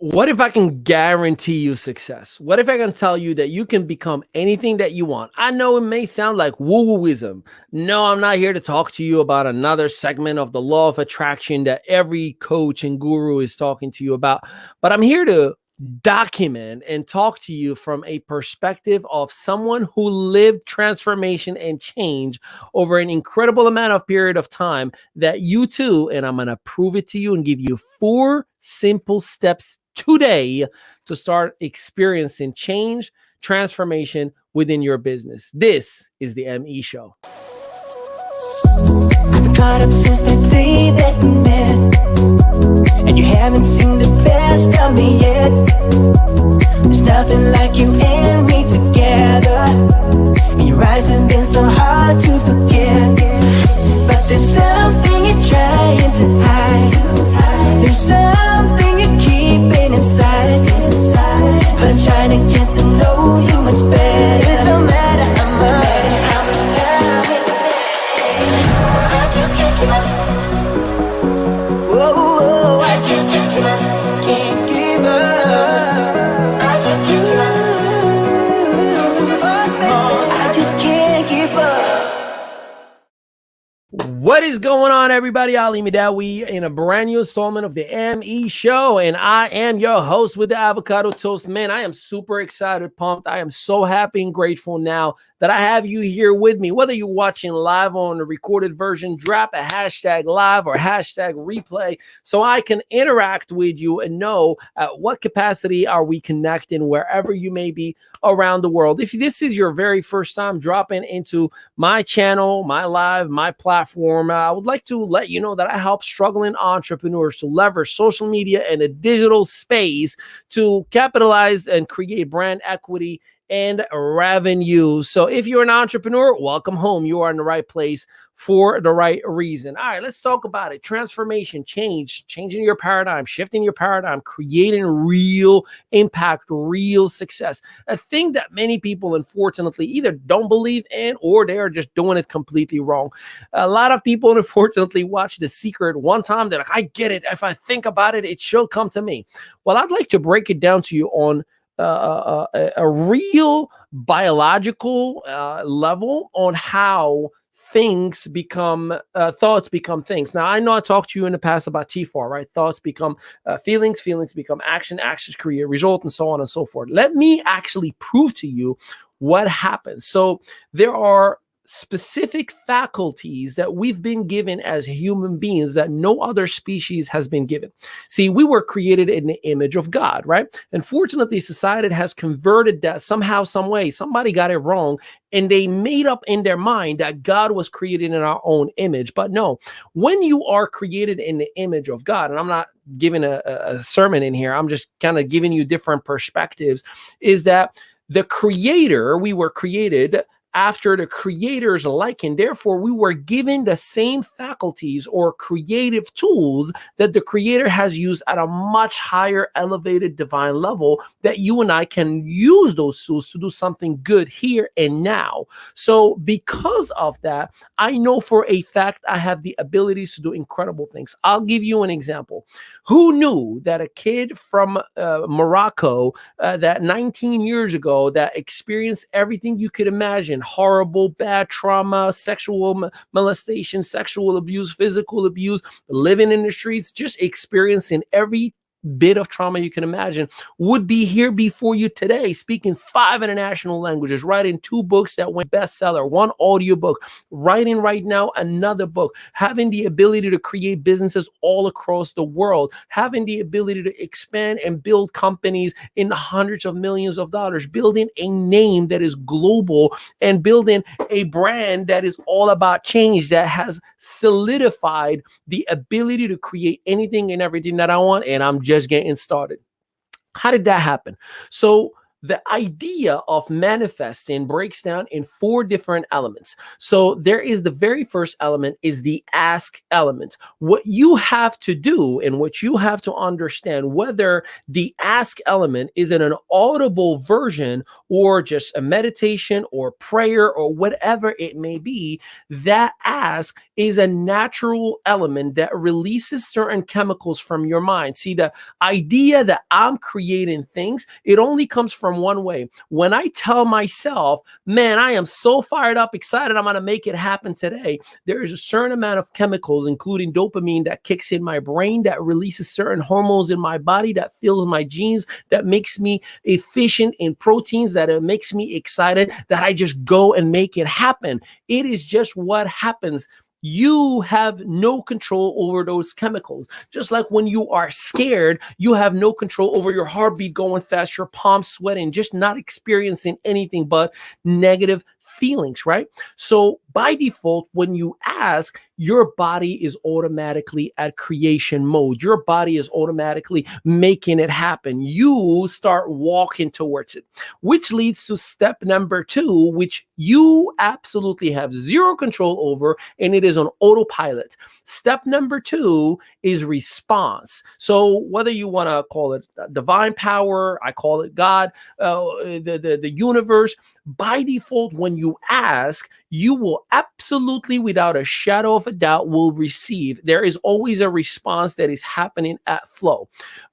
What if I can guarantee you success? What if I can tell you that you can become anything that you want? I know it may sound like woo wooism. No, I'm not here to talk to you about another segment of the law of attraction that every coach and guru is talking to you about, but I'm here to document and talk to you from a perspective of someone who lived transformation and change over an incredible amount of period of time that you too, and I'm going to prove it to you and give you 4 simple steps today to start experiencing change, transformation within your business. This is the ME Show. I've been caught up since the day that we met, and you haven't seen the best of me yet. There's nothing like you and me together, and your eyes have been so hard to forget. But there's something you're trying to hide. There's something you're keeping inside. But I'm trying to get to know you much better. It don't matter how much time it takes. I just can't give up. Whoa, I just can't give up. Can't give up. I just can't give up. I just can't give up. What is going on, everybody? Ali Midawi in a brand new installment of the ME Show, and I am your host with the Avocado Toast. Man, I am super excited, pumped. I am so happy and grateful now that I have you here with me. Whether you're watching live on the recorded version, drop a hashtag live or hashtag replay so I can interact with you and know at what capacity are we connecting wherever you may be around the world. If this is your very first time dropping into my channel, my live, my platform, I would like to let you know that I help struggling entrepreneurs to leverage social media and a digital space to capitalize and create brand equity and revenue. So if you're an entrepreneur, welcome home. You are in the right place for the right reason. All right, let's talk about it. Transformation, change, changing your paradigm, shifting your paradigm, creating real impact, real success. A thing that many people, unfortunately, either don't believe in or they are just doing it completely wrong. A lot of people, unfortunately, watch The Secret one time. They're like, I get it. If I think about it, it should come to me. Well, I'd like to break it down to you on a real biological level on how things become thoughts become things. Now, I know I talked to you in the past about TFAR, right? Thoughts become feelings, feelings become action, actions create result, and so on and so forth. Let me actually prove to you what happens. So there are specific faculties that we've been given as human beings that no other species has been given. See, we were created in the image of God, right? Unfortunately, society has converted that somehow, some way. Somebody got it wrong, and they made up in their mind that God was created in our own image. But no, when you are created in the image of God, and I'm not giving a sermon in here, I'm just kind of giving you different perspectives, is that the creator, we were created after the creator's liking. Therefore, we were given the same faculties or creative tools that the creator has used at a much higher elevated divine level, that you and I can use those tools to do something good here and now. So because of that, I know for a fact I have the abilities to do incredible things. I'll give you an example. Who knew that a kid from Morocco that 19 years ago that experienced everything you could imagine, horrible, bad trauma, sexual molestation, sexual abuse, physical abuse, living in the streets, just experiencing every bit of trauma you can imagine, would be here before you today, speaking 5 international languages, writing 2 books that went bestseller, 1 audiobook, writing right now another book, having the ability to create businesses all across the world, having the ability to expand and build companies in the hundreds of millions of dollars, building a name that is global and building a brand that is all about change, that has solidified the ability to create anything and everything that I want. And I'm just getting started. How did that happen? So the idea of manifesting breaks down in 4 different elements. So there is the very first element is the ask element. What you have to do and what you have to understand, whether the ask element is in an audible version or just a meditation or prayer or whatever it may be, that ask is a natural element that releases certain chemicals from your mind. See, the idea that I'm creating things, it only comes from one way. When I tell myself, man, I am so fired up, excited, I'm going to make it happen today, there is a certain amount of chemicals, including dopamine, that kicks in my brain, that releases certain hormones in my body, that fills my genes, that makes me efficient in proteins, that it makes me excited, that I just go and make it happen. It is just what happens. You have no control over those chemicals. Just like when you are scared, you have no control over your heartbeat going fast, your palms sweating, just not experiencing anything but negative feelings, right? So by default, when you ask, your body is automatically at creation mode. Your body is automatically making it happen. You start walking towards it, which leads to step number 2, which you absolutely have zero control over, and it is on autopilot. Step number 2 is response. So whether you want to call it divine power, I call it God, the universe, by default, when you ask, you will absolutely, without a shadow of a doubt, will receive. There is always a response that is happening at flow.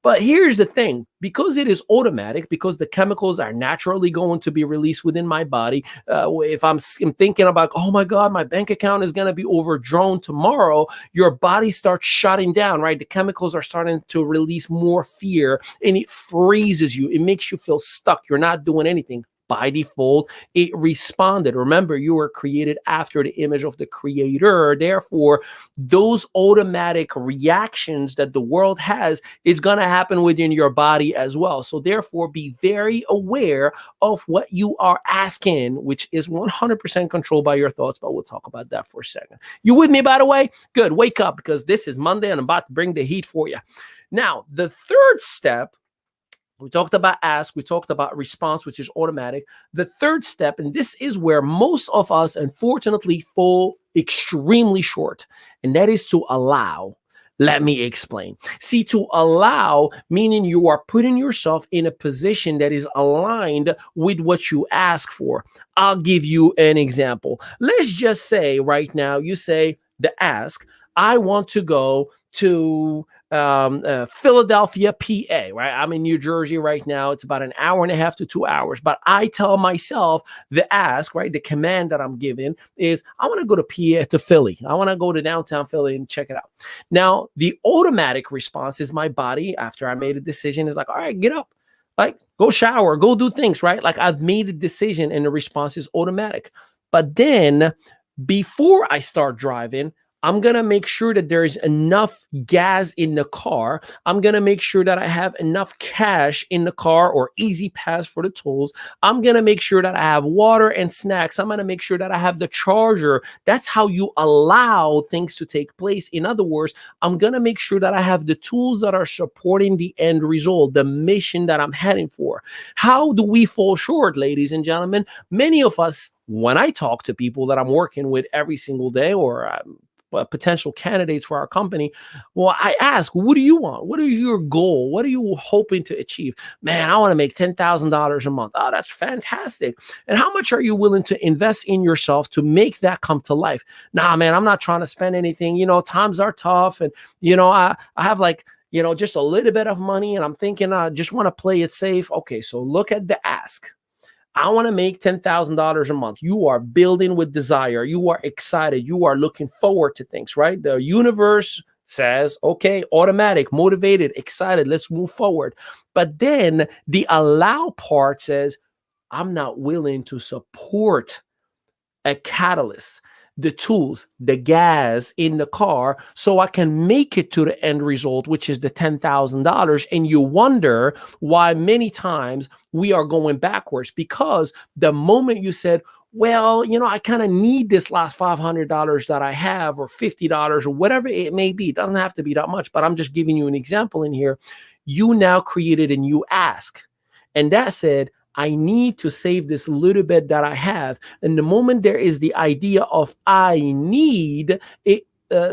But here's the thing, because it is automatic, because the chemicals are naturally going to be released within my body, if I'm thinking about, oh my God, my bank account is going to be overdrawn tomorrow, your body starts shutting down, right? The chemicals are starting to release more fear, and it freezes you. It makes you feel stuck. You're not doing anything. By default, it responded. Remember, you were created after the image of the creator. Therefore, those automatic reactions that the world has is going to happen within your body as well. So therefore, be very aware of what you are asking, which is 100% controlled by your thoughts, but we'll talk about that for a second. You with me, by the way? Good. Wake up, because this is Monday and I'm about to bring the heat for you. Now, the third step, we talked about ask, we talked about response, which is automatic. The third step, and this is where most of us, unfortunately, fall extremely short, and that is to allow. Let me explain. See, to allow, meaning you are putting yourself in a position that is aligned with what you ask for. I'll give you an example. Let's just say right now, you say the ask, I want to go to Philadelphia, PA, right? I'm in New Jersey right now. It's about an hour and a half to 2 hours. But I tell myself the ask, right? The command that I'm giving is I want to go to PA, to Philly. I want to go to downtown Philly and check it out. Now, the automatic response is my body, after I made a decision, is like, all right, get up. Like, go shower, go do things, right? Like, I've made a decision and the response is automatic. But then before I start driving, I'm going to make sure that there is enough gas in the car. I'm going to make sure that I have enough cash in the car or easy pass for the tolls. I'm going to make sure that I have water and snacks. I'm going to make sure that I have the charger. That's how you allow things to take place. In other words, I'm going to make sure that I have the tools that are supporting the end result, the mission that I'm heading for. How do we fall short, ladies and gentlemen? Many of us, when I talk to people that I'm working with every single day, or potential candidates for our company, well, I ask, what do you want? What is your goal? What are you hoping to achieve? Man, I want to make $10,000 a month. Oh, that's fantastic. And how much are you willing to invest in yourself to make that come to life? Nah, man, I'm not trying to spend anything. You know, times are tough. And, you know, I have like, you know, just a little bit of money, and I'm thinking I just want to play it safe. Okay, so look at the ask. I want to make $10,000 a month. You are building with desire. You are excited. You are looking forward to things, right? The universe says, okay, automatic, motivated, excited. Let's move forward. But then the allow part says, I'm not willing to support a catalyst, the tools, the gas in the car, so I can make it to the end result, which is the $10,000. And you wonder why many times we are going backwards, because the moment you said, well, you know, I kind of need this last $500 that I have, or $50 or whatever it may be. It doesn't have to be that much, but I'm just giving you an example in here. You now created a new ask. And that said, I need to save this little bit that I have. And the moment there is the idea of I need, it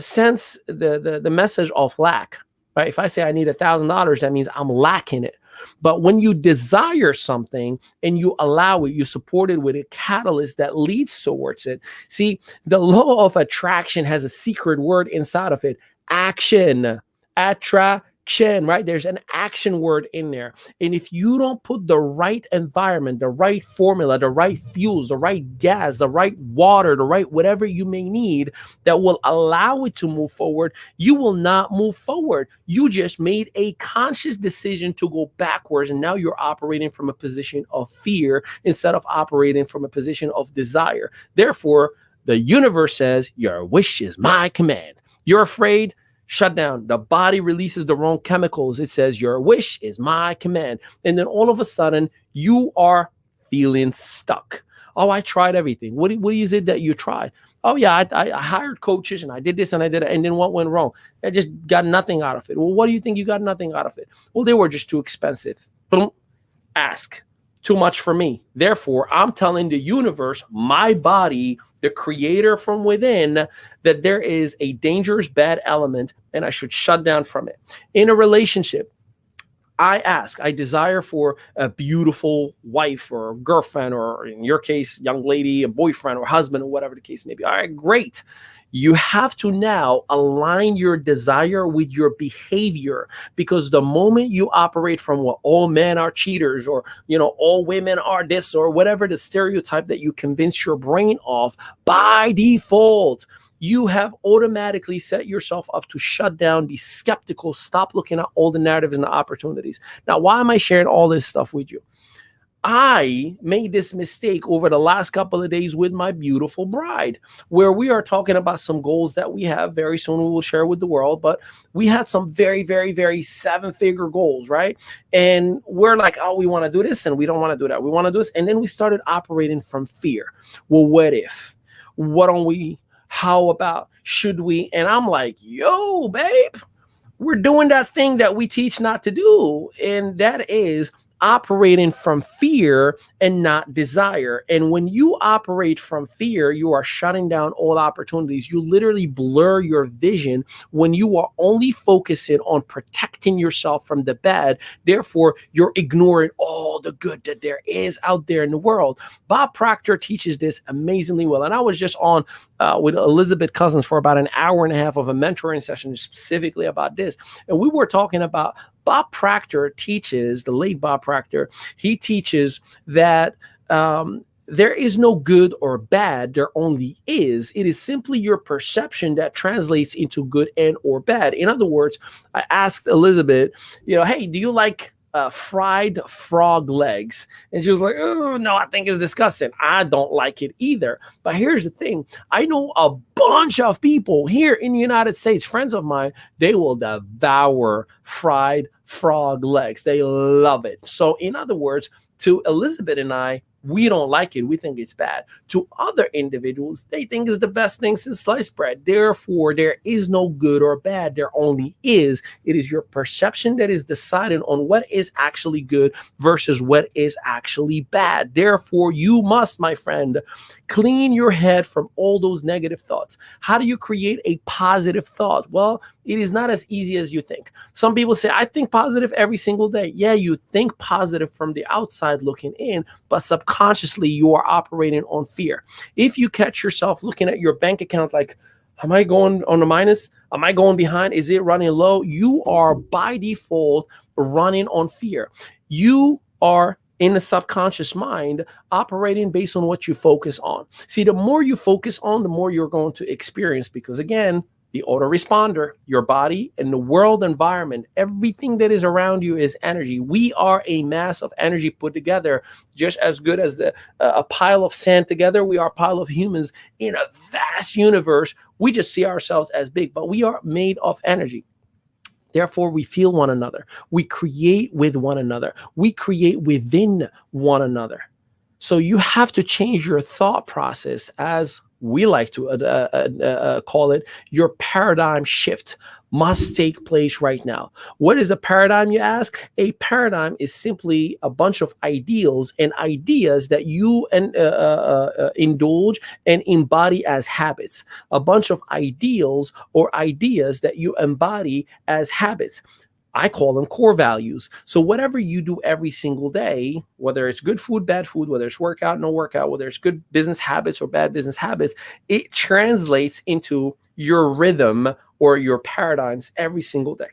sends the message of lack, right? If I say I need $1,000, that means I'm lacking it. But when you desire something and you allow it, you support it with a catalyst that leads towards it. See, the law of attraction has a secret word inside of it: action. Attraction, right? There's an action word in there. And if you don't put the right environment, the right formula, the right fuels, the right gas, the right water, the right whatever you may need that will allow it to move forward, you will not move forward. You just made a conscious decision to go backwards, and now you're operating from a position of fear instead of operating from a position of desire. Therefore, the universe says, your wish is my command. You're afraid? Shut down. The body releases the wrong chemicals. It says, your wish is my command. And then all of a sudden, you are feeling stuck. Oh, I tried everything. What is it that you tried? Oh, yeah, I hired coaches and I did this and I did it. And then what went wrong? I just got nothing out of it. Well, what do you think you got nothing out of it? Well, they were just too expensive. Boom. Ask. Too much for me. Therefore, I'm telling the universe, my body, the creator from within, that there is a dangerous bad element and I should shut down from it. In a relationship, I desire for a beautiful wife or girlfriend, or in your case, young lady, a boyfriend or husband or whatever the case may be. All right, great. You have to now align your desire with your behavior, because the moment you operate from what all men are cheaters, or, all women are this, or whatever the stereotype that you convince your brain of, by default, you have automatically set yourself up to shut down, be skeptical, stop looking at all the narratives and the opportunities. Now, why am I sharing all this stuff with you? I made this mistake over the last couple of days with my beautiful bride, where we are talking about some goals that we have. Very soon we will share with the world, but we had some very, very, very 7-figure goals, right? And we're like, oh, we want to do this and we don't want to do that. We want to do this. And then we started operating from fear. Well, what if? What don't we? How about? Should we? And I'm like, yo, babe, we're doing that thing that we teach not to do. And that is operating from fear and not desire. And when you operate from fear, you are shutting down all opportunities. You literally blur your vision when you are only focusing on protecting yourself from the bad. Therefore, you're ignoring all the good that there is out there in the world. Bob Proctor teaches this amazingly well. And I was just on with Elizabeth Cousins for about an hour and a half of a mentoring session specifically about this. And we were talking about Bob Proctor teaches, the late Bob Proctor, he teaches that there is no good or bad, there only is. It is simply your perception that translates into good and or bad. In other words, I asked Elizabeth, hey, do you like fried frog legs? And she was like, oh, no, I think it's disgusting. I don't like it either. But here's the thing. I know a bunch of people here in the United States, friends of mine, they will devour fried frog legs. They love it. So in other words, to Elizabeth and I, we don't like it. We think it's bad. To other individuals, they think it's the best thing since sliced bread. Therefore, there is no good or bad. There only is. It is your perception that is deciding on what is actually good versus what is actually bad. Therefore, you must, my friend, clean your head from all those negative thoughts. How do you create a positive thought? Well, it is not as easy as you think. Some people say, I think positive every single day. Yeah, you think positive from the outside looking in, but subconsciously you are operating on fear. If you catch yourself looking at your bank account like, am I going on the minus? Am I going behind? Is it running low? You are by default running on fear. You are in the subconscious mind operating based on what you focus on. See, the more you focus on, the more you're going to experience, because again, the autoresponder, your body and the world environment, everything that is around you is energy. We are a mass of energy put together, just as good as a pile of sand together. We are a pile of humans in a vast universe. We just see ourselves as big, but we are made of energy. Therefore, we feel one another. We create with one another. We create within one another. So you have to change your thought process as we like to call it, your paradigm shift must take place right now. What is a paradigm, you ask? A paradigm is simply a bunch of ideals and ideas that you indulge and embody as habits. A bunch of ideals or ideas that you embody as habits. I call them core values. So whatever you do every single day, whether it's good food, bad food, whether it's workout, no workout, whether it's good business habits or bad business habits, it translates into your rhythm or your paradigms every single day.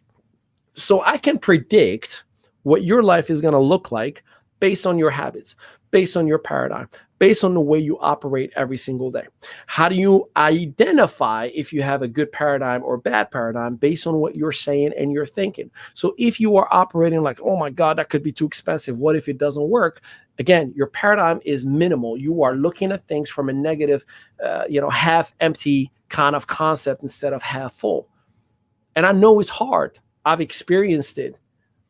So I can predict what your life is going to look like based on your habits, based on your paradigm, based on the way you operate every single day. How do you identify if you have a good paradigm or bad paradigm? Based on what you're saying and you're thinking. So if you are operating like, oh my God, that could be too expensive, what if it doesn't work? Again, your paradigm is minimal. You are looking at things from a negative, half empty kind of concept instead of half full. And I know it's hard. I've experienced it,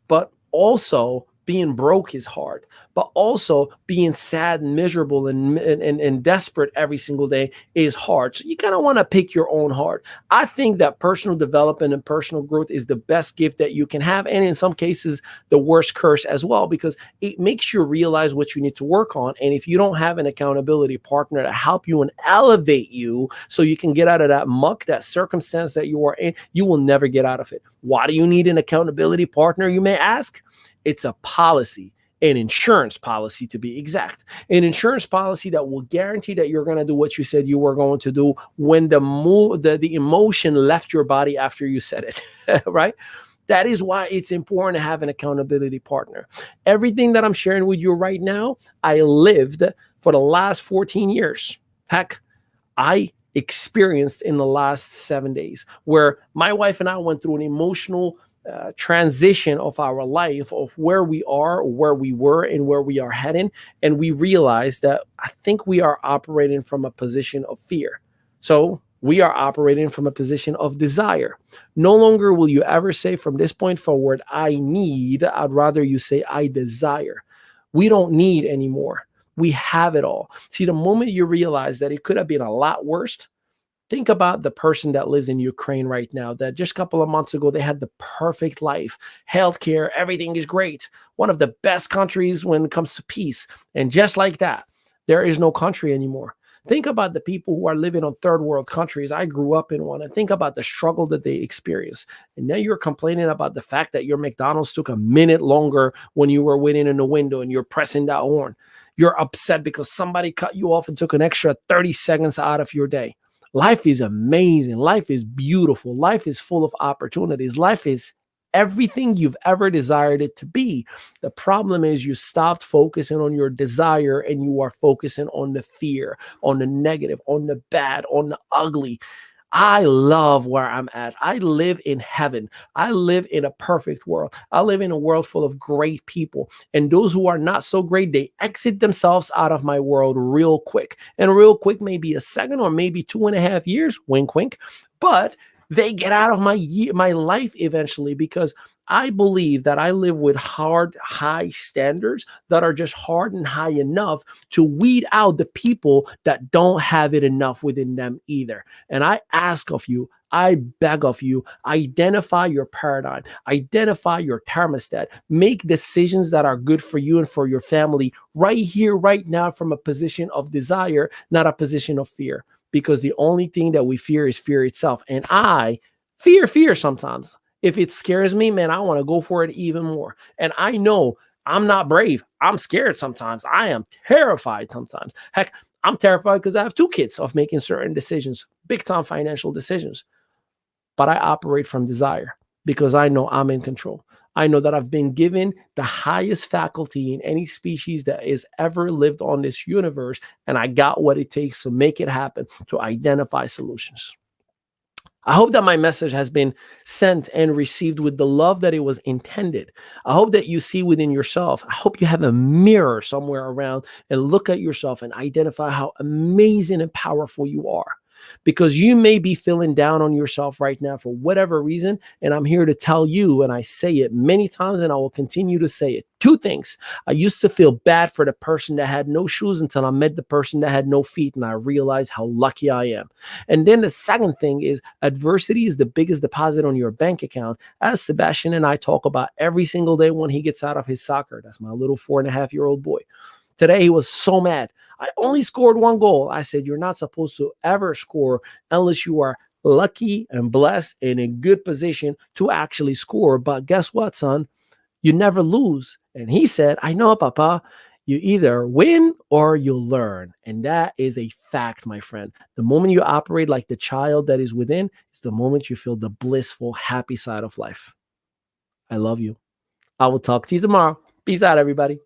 but also being broke is hard, but also being sad and miserable and desperate every single day is hard. So you kind of want to pick your own heart. I think that personal development and personal growth is the best gift that you can have. And in some cases, the worst curse as well, because it makes you realize what you need to work on. And if you don't have an accountability partner to help you and elevate you so you can get out of that muck, that circumstance that you are in, you will never get out of it. Why do you need an accountability partner, you may ask? It's a policy, an insurance policy to be exact, an insurance policy that will guarantee that you're going to do what you said you were going to do when the emotion left your body after you said it, right? That is why it's important to have an accountability partner. Everything that I'm sharing with you right now, I lived for the last 14 years. Heck, I experienced in the last 7 days, where my wife and I went through an emotional transition of our life, of where we are, where we were, and where we are heading. And we realized that I think we are operating from a position of fear. So we are operating from a position of desire. No longer will you ever say from this point forward, I need. I'd rather you say, I desire. We don't need anymore. We have it all. See, the moment you realize that it could have been a lot worse, think about the person that lives in Ukraine right now, that just a couple of months ago, they had the perfect life, healthcare, everything is great. One of the best countries when it comes to peace. And just like that, there is no country anymore. Think about the people who are living on third world countries. I grew up in one, and think about the struggle that they experience. And now you're complaining about the fact that your McDonald's took a minute longer when you were waiting in the window and you're pressing that horn. You're upset because somebody cut you off and took an extra 30 seconds out of your day. Life is amazing. Life is beautiful. Life is full of opportunities. Life is everything you've ever desired it to be. The problem is you stopped focusing on your desire and you are focusing on the fear, on the negative, on the bad, on the ugly. I love where I'm at. I live in heaven. I live in a perfect world. I live in a world full of great people. And those who are not so great, they exit themselves out of my world real quick. And real quick, maybe a second or maybe 2.5 years, wink, wink. But they get out of my life eventually, because I believe that I live with hard, high standards that are just hard and high enough to weed out the people that don't have it enough within them either. And I ask of you, I beg of you, identify your paradigm, identify your thermostat, make decisions that are good for you and for your family right here, right now, from a position of desire, not a position of fear. Because the only thing that we fear is fear itself. And I fear sometimes. If it scares me, man, I want to go for it even more. And I know I'm not brave. I'm scared sometimes. I am terrified sometimes. Heck, I'm terrified because I have 2 kids of making certain decisions, big time financial decisions. But I operate from desire because I know I'm in control. I know that I've been given the highest faculty in any species that has ever lived on this universe, and I got what it takes to make it happen, to identify solutions. I hope that my message has been sent and received with the love that it was intended. I hope that you see within yourself. I hope you have a mirror somewhere around and look at yourself and identify how amazing and powerful you are. Because you may be feeling down on yourself right now for whatever reason. And I'm here to tell you, and I say it many times and I will continue to say it, Two things. I used to feel bad for the person that had no shoes until I met the person that had no feet, and I realized how lucky I am. And then the second thing is adversity is the biggest deposit on your bank account, as Sebastian and I talk about every single day when he gets out of his soccer. That's my little 4.5-year-old boy. Today, he was so mad. I only scored one goal. I said, you're not supposed to ever score unless you are lucky and blessed and in good position to actually score. But guess what, son? You never lose. And he said, I know, Papa. You either win or you'll learn. And that is a fact, my friend. The moment you operate like the child that is within is the moment you feel the blissful, happy side of life. I love you. I will talk to you tomorrow. Peace out, everybody.